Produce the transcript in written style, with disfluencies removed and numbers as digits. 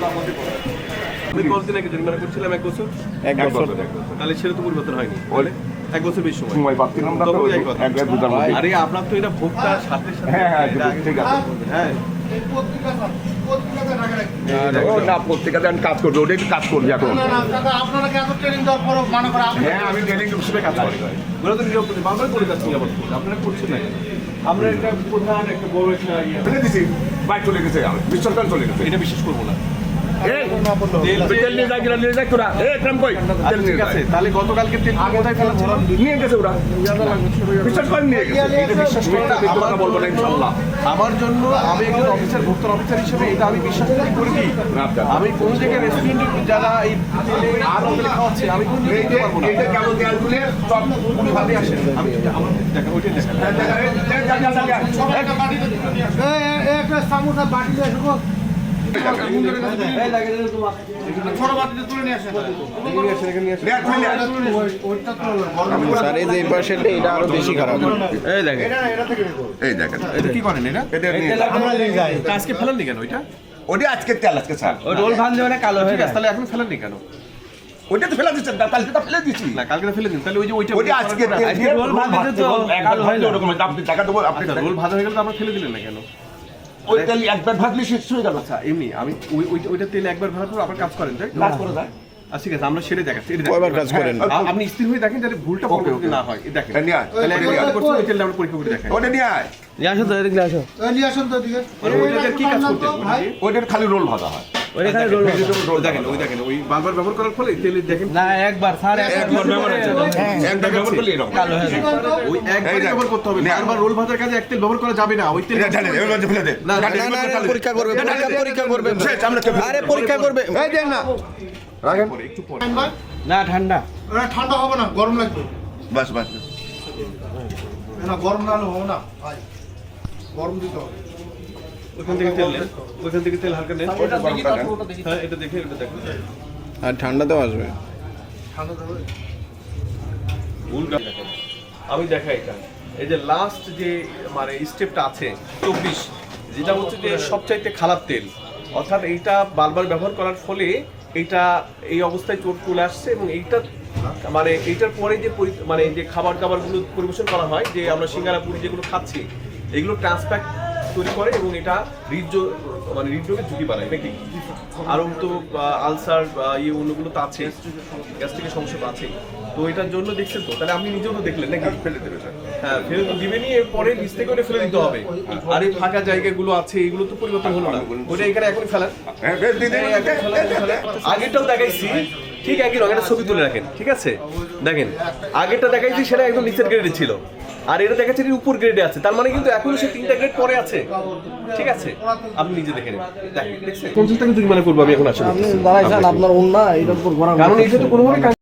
আমি কতদিন আগে জরিমানা করছিলাম 1 বছর। তাহলে সেটা তো পরিবর্তন হয়নি। বলে 1 বছর বেশি সময় পাচ্ছিলাম না তো আরে আপনার তো এটা ভোক্তার সাথে সাথে ঠিক আছে হ্যাঁ পত্রিকাতে আমি কাজ করবো ওটাই কাজ করবি এখন হ্যাঁ আমি ট্রেনিং হিসেবে কাজ করি ওরা তো নিরাপত্তা বারবার করে যাচ্ছি আপনারা করছেন না আমরা একটা প্রধান একটা বড় একটা ফেলে দিছি বাইক চলে গেছে বিসর্জন চলে গেছে এটা বিশ্বাস করবো না। তাহলে গতকালকে তেল কোথায় ফেলা নিয়ে গেছে ওরা বিশ্বাস করে নিয়ে গেছে এটা বিশ্বাস করতে কথা বলবো না ইনশাআল্লাহ আমার জন্য আমি একজন অফিসার ভোক্তার অফিসার হিসেবে এটা আমি বিশ্বাস করি কি আমি কোন জায়গায় রেস্টুরেন্টে যারা এই খাওয়াচ্ছে আমি কোন জায়গায় পারবো না এটা কেমন তেল তুলে সব ভাবে আসেন আমি আমার দেখেন ওইটাই দেখেন একটা সামোসা বাটি দিয়ে শুকো ছোট বাটিতে তুলে নিয়ে আসেন স্যার এই যে এই পাশে এটা আরো বেশি খারাপ। এই দেখেন এই দেখেন এটা কি করেন এটা আমরা নিয়ে যাই আজকে ফেলেননি কেন ওইটা ওটা আজকে তেল আজকে স্যার রোল ভান দেওয়া কালো হয়ে গেছে তাহলে এখন ফেলেননি কেন ওইটা তো ফেলা দিচ্ছেন কালকে তো ফেলে দিচ্ছি না কালকে ফেলে দিন তাহলে ওই যে ওইটা আজকে রোল ভান দিতে তো কালো হয় না ওরকম আপনি টাকা দেবো আপনি রোল ভাজা হয়ে গেল তো আমরা ফেলে দিলেন না কেন ওই তেল একবার ভাজলে শেষ হয়ে গেল আচ্ছা এমনি আমি ওইটা তেল একবার ভাজার পর আবার কাজ করেন তাই কাজ করে যায় আচ্ছা ঠিক আছে আমরা সেটা দেখাচ্ছি কয়বার কাজ করেন? আপনি স্থির হয়ে দেখেন যাতে ভুলটা পরবর্তী না হয় দেখেন নিয়ে আয় তাহলে একবার করতে ওই তেলটা আমরা পরীক্ষা করে দেখাই ওটা নিয়ে আয় নিয়ে আসুন তো দিকে ওইটাতে কি কাজ করতে ওইটার খালি রোল ভাজা হয় দেখেন ওই বারবার ব্যবহার করার ফলে তেল দেখেন না একবার স্যার একবার ব্যবহার আছে একবার ব্যবহার করলে এরকম কালো হয়ে যায় ওই একবার ব্যবহার করতে হবে বারবার রোল ভাজার কাজে এক তেল ব্যবহার করা যাবে না ওই তেল এটা ঢালে এর মধ্যে ফেলে দে না না না না, পরীক্ষা করবে পরীক্ষা করবে আরে পরীক্ষা করবে এই দেন না রাখেন একটু পরে না ঠান্ডা ঠান্ডা হবে না গরম লাগবে বাস বাস না গরম না হলে হবে না ভাই গরম দিতে হবে ওইখান থেকে তেল হালকা নেন হ্যাঁ এটা দেখে এটা দেখুন আর ঠান্ডাতেও আসবে। ঠান্ডা দেবে ভুল দেখেন আমি দেখাই এটা এই যে লাস্ট যে মানে স্টেপটা আছে 24 যেটা হচ্ছে যে সবচাইতে খারাপ তেল অর্থাৎ এইটা বারবার ব্যবহার করার ফলে এইটা এই অবস্থায় চলে আসছে এবং এইটা মানে এইটার পরে যে মানে যে খাবারগুলো পরিবেশন করা হয় যে আমরা সিঙ্গারা পুরি যেগুলো খাচ্ছি এগুলো ট্রান্সফ্যাট তৈরি করে এবং এটা হৃদরোগের ঝুঁকি বাড়ায় নাকি আরও তো আলসার অন্যগুলো তো আছে গ্যাস্ট্রিকের সমস্যা তো আছে তো এটার জন্য দেখছেন তো তাহলে আপনি নিজেও তো দেখলেন নাকি ফেলে দেবে হ্যাঁ ফেলে তো দিবেনই এরপরে নিচ থেকে ওটা ফেলে দিতে হবে আর এই ফাঁকা জায়গাগুলো আছে এগুলো তো পরিবর্তন হলো না ওটা এখানে এখনই ফেলেন আগেরটাও দেখাইছি ঠিক একই রঙ একটা ছবি তুলে রাখেন ঠিক আছে দেখেন আগেরটা দেখাইছি সেটা একদম নিচের গ্রেডে ছিল আর এটা দেখাচ্ছে উপর গ্রেডে আছে তার মানে কিন্তু এখনো সে 3টা গ্রেড পরে আছে ঠিক আছে আপনি নিজে দেখে নেন দেখেন 50 টাকা জরিমানা করবো আমি এখন আসলে আপনি দাঁড়াইছেন আপনার অন্য এইটার উপর কারণ এটা তো কোনোভাবে